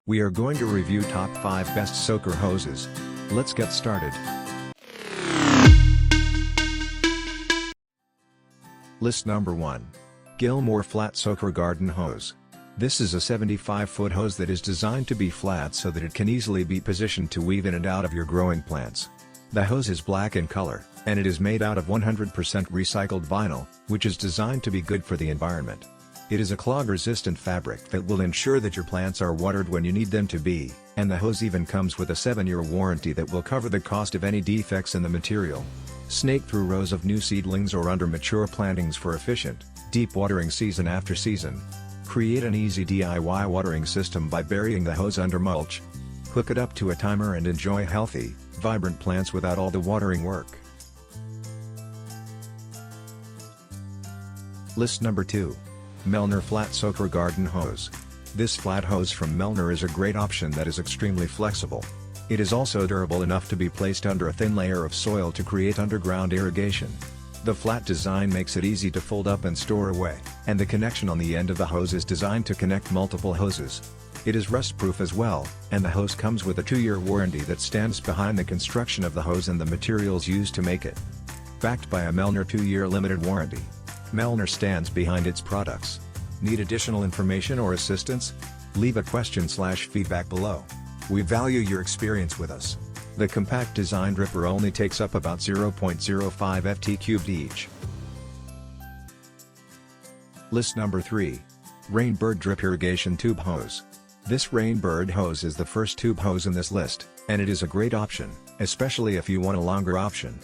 We are going to review top 5 best soaker hoses. Let's get started. List number 1. Gilmour Flat Soaker Garden Hose. This is a 75-foot hose that is designed to be flat so that it can easily be positioned to weave in and out of your growing plants. The hose is black in color, and it is made out of 100% recycled vinyl, which is designed to be good for the environment. It is a clog-resistant fabric that will ensure that your plants are watered when you need them to be, and the hose even comes with a 7-year warranty that will cover the cost of any defects in the material. Snake through rows of new seedlings or under mature plantings for efficient, deep watering season after season. Create an easy DIY watering system by burying the hose under mulch. Hook it up to a timer and enjoy healthy, vibrant plants without all the watering work. List number 2. Melner Flat Soaker Garden Hose. This flat hose from Melner is a great option that is extremely flexible. It is also durable enough to be placed under a thin layer of soil to create underground irrigation. The flat design makes it easy to fold up and store away, and the connection on the end of the hose is designed to connect multiple hoses. It is rust-proof as well, and the hose comes with a 2-year warranty that stands behind the construction of the hose and the materials used to make it. Backed by a Melner 2-year limited warranty. Melner stands behind its products. Need additional information or assistance? Leave a question/feedback below. We value your experience with us. The compact design dripper only takes up about 0.05 ft³ each. List number 3. Rainbird Drip Irrigation Tube Hose. This Rainbird hose is the first tube hose in this list, and it is a great option, especially if you want a longer option.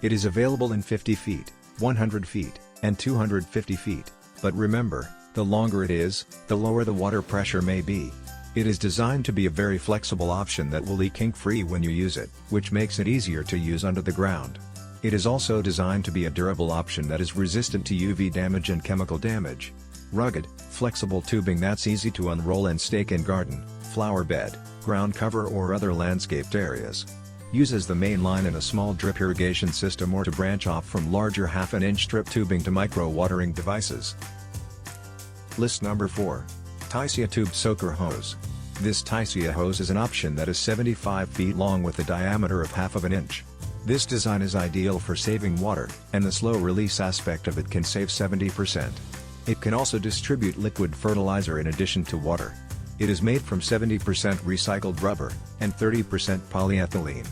It is available in 50 feet, 100 feet, and 250 feet, but remember, the longer it is, the lower the water pressure may be. It is designed to be a very flexible option that will leak kink-free when you use it, which makes it easier to use under the ground. It is also designed to be a durable option that is resistant to UV damage and chemical damage. Rugged, flexible tubing that's easy to unroll and stake in garden, flower bed, ground cover or other landscaped areas. Uses the main line in a small drip irrigation system or to branch off from larger half-an-inch strip tubing to micro-watering devices. List number 4. Tysia Tube Soaker Hose. This Tysia hose is an option that is 75 feet long with a diameter of ½ of an inch. This design is ideal for saving water, and the slow release aspect of it can save 70%. It can also distribute liquid fertilizer in addition to water. It is made from 70% recycled rubber, and 30% polyethylene.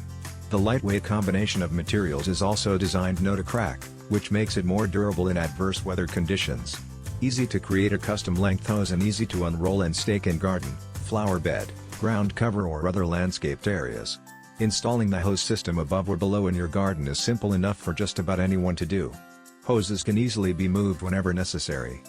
The lightweight combination of materials is also designed not to crack, which makes it more durable in adverse weather conditions. Easy to create a custom length hose and easy to unroll and stake in garden, flower bed, ground cover or other landscaped areas. Installing the hose system above or below in your garden is simple enough for just about anyone to do. Hoses can easily be moved whenever necessary.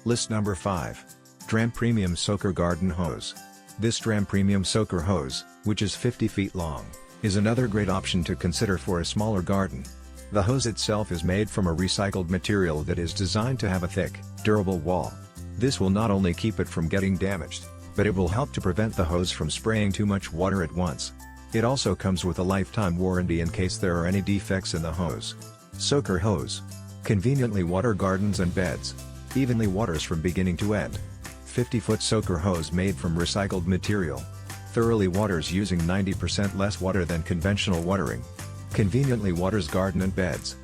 List number 5. Dram Premium Soaker Garden Hose. This Dram Premium Soaker Hose, which is 50 feet long, is another great option to consider for a smaller garden. The hose itself is made from a recycled material that is designed to have a thick, durable wall. This will not only keep it from getting damaged, but it will help to prevent the hose from spraying too much water at once. It also comes with a lifetime warranty in case there are any defects in the hose. Soaker Hose. Conveniently water gardens and beds. Evenly waters from beginning to end. 50-foot soaker hose made from recycled material. Thoroughly waters using 90% less water than conventional watering. Conveniently waters garden and beds.